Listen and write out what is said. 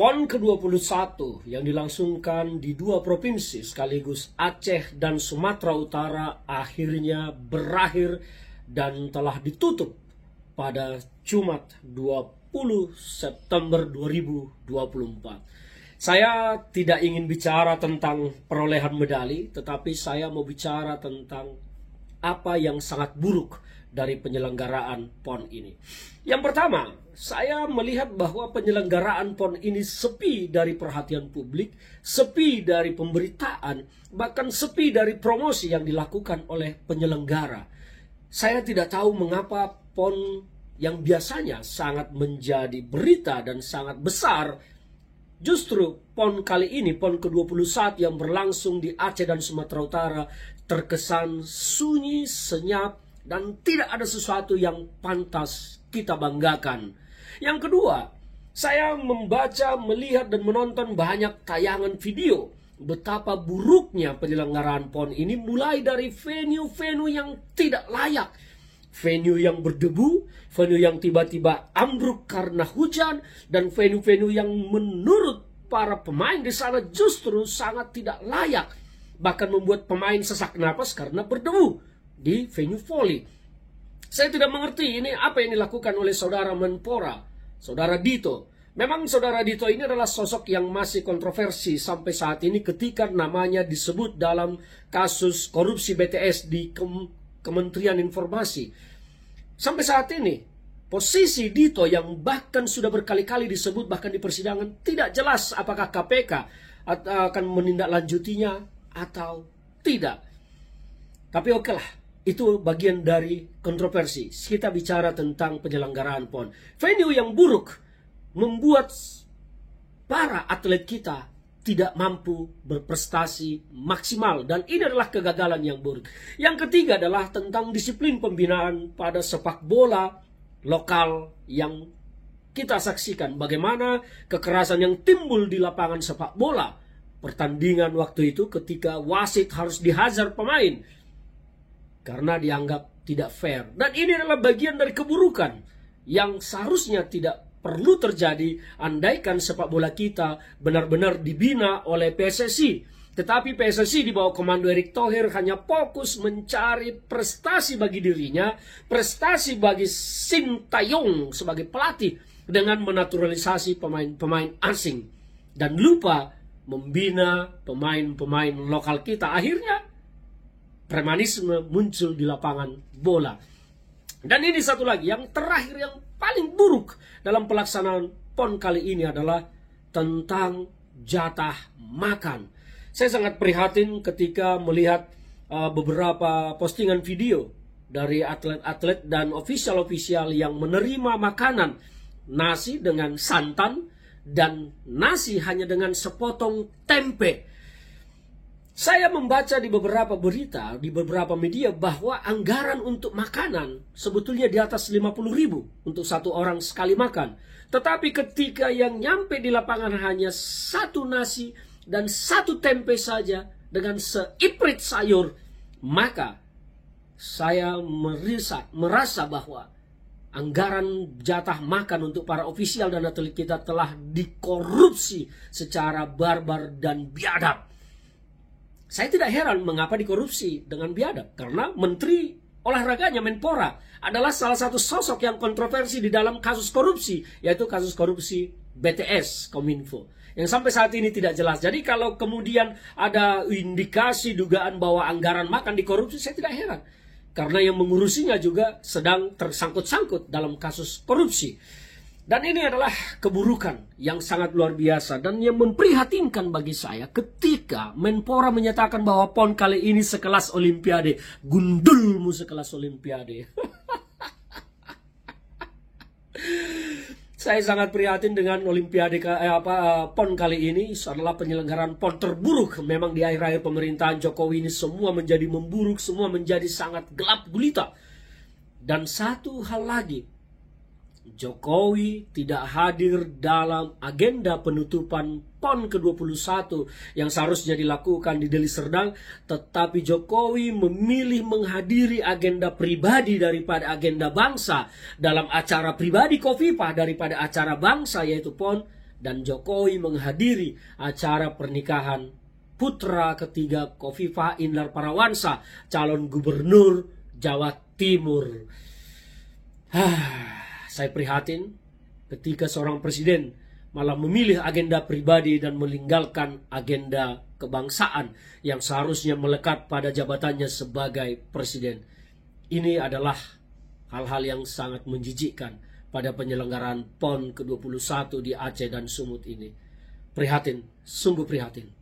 PON ke-21 yang dilangsungkan di dua provinsi sekaligus Aceh dan Sumatera Utara akhirnya berakhir dan telah ditutup pada Jumat 20 September 2024. Saya tidak ingin bicara tentang perolehan medali, tetapi saya mau bicara tentang apa yang sangat buruk dari penyelenggaraan PON ini. Yang pertama, saya melihat bahwa penyelenggaraan PON ini sepi dari perhatian publik, sepi dari pemberitaan, bahkan sepi dari promosi yang dilakukan oleh penyelenggara. Saya tidak tahu mengapa PON yang biasanya sangat menjadi berita dan sangat besar, justru PON kali ini, PON ke-21 yang berlangsung di Aceh dan Sumatera Utara, terkesan sunyi, senyap, dan tidak ada sesuatu yang pantas kita banggakan. Yang kedua, saya membaca, melihat, dan menonton banyak tayangan video betapa buruknya penyelenggaraan PON ini, mulai dari venue-venue yang tidak layak, venue yang berdebu, venue yang tiba-tiba ambruk karena hujan, dan venue-venue yang menurut para pemain di sana justru sangat tidak layak, bahkan membuat pemain sesak napas karena berdebu di venue volley. Saya tidak mengerti ini apa yang dilakukan oleh saudara Menpora, saudara Dito. Memang saudara Dito ini adalah sosok yang masih kontroversi sampai saat ini ketika namanya disebut dalam kasus korupsi BTS di Kementerian Informasi. Sampai saat ini, posisi Dito yang bahkan sudah berkali-kali disebut bahkan di persidangan, tidak jelas apakah KPK akan menindaklanjutinya atau tidak. Tapi oke lah, itu bagian dari kontroversi. Kita bicara tentang penyelenggaraan PON. Venue yang buruk membuat para atlet kita tidak mampu berprestasi maksimal, dan ini adalah kegagalan yang buruk. Yang ketiga adalah tentang disiplin pembinaan pada sepak bola lokal yang kita saksikan. Bagaimana kekerasan yang timbul di lapangan sepak bola. Pertandingan waktu itu ketika wasit harus dihajar pemain karena dianggap tidak fair. Dan ini adalah bagian dari keburukan yang seharusnya tidak perlu terjadi andaikan sepak bola kita benar-benar dibina oleh PSSI. Tetapi PSSI di bawah komando Erick Thohir hanya fokus mencari prestasi bagi dirinya, prestasi bagi Sintayong sebagai pelatih dengan menaturalisasi pemain-pemain asing, dan lupa membina pemain-pemain lokal kita. Akhirnya premanisme muncul di lapangan bola. Dan ini satu lagi, yang terakhir, yang paling buruk dalam pelaksanaan PON kali ini adalah tentang jatah makan. Saya sangat prihatin ketika melihat beberapa postingan video dari atlet-atlet dan ofisial-ofisial yang menerima makanan nasi dengan santan dan nasi hanya dengan sepotong tempe. Saya membaca di beberapa berita, di beberapa media, bahwa anggaran untuk makanan sebetulnya di atas 50.000 untuk satu orang sekali makan. Tetapi ketika yang nyampe di lapangan hanya satu nasi dan satu tempe saja dengan seiprit sayur, maka saya merasa bahwa anggaran jatah makan untuk para ofisial dan atlet kita telah dikorupsi secara barbar dan biadab. Saya tidak heran mengapa dikorupsi dengan biadab, karena Menteri Olahraganya Menpora adalah salah satu sosok yang kontroversi di dalam kasus korupsi, yaitu kasus korupsi BTS Kominfo, yang sampai saat ini tidak jelas. Jadi kalau kemudian ada indikasi dugaan bahwa anggaran makan dikorupsi, saya tidak heran, karena yang mengurusinya juga sedang tersangkut-sangkut dalam kasus korupsi. Dan ini adalah keburukan yang sangat luar biasa dan yang memprihatinkan bagi saya ketika Menpora menyatakan bahwa PON kali ini sekelas Olimpiade. Gundulmu sekelas Olimpiade. Saya sangat prihatin dengan Olimpiade PON kali ini. Adalah penyelenggaraan PON terburuk. Memang di akhir-akhir pemerintahan Jokowi ini semua menjadi memburuk, semua menjadi sangat gelap gulita. Dan satu hal lagi, Jokowi tidak hadir dalam agenda penutupan PON ke-21 yang seharusnya dilakukan di Deli Serdang, tetapi Jokowi memilih menghadiri agenda pribadi daripada agenda bangsa dalam acara pribadi Khofifah daripada acara bangsa, yaitu PON dan Jokowi menghadiri acara pernikahan putra ketiga Khofifah Indar Parawansa, calon gubernur Jawa Timur. Saya prihatin ketika seorang presiden malah memilih agenda pribadi dan meninggalkan agenda kebangsaan yang seharusnya melekat pada jabatannya sebagai presiden. Ini adalah hal-hal yang sangat menjijikkan pada penyelenggaraan PON ke-21 di Aceh dan Sumut ini. Prihatin, sungguh prihatin.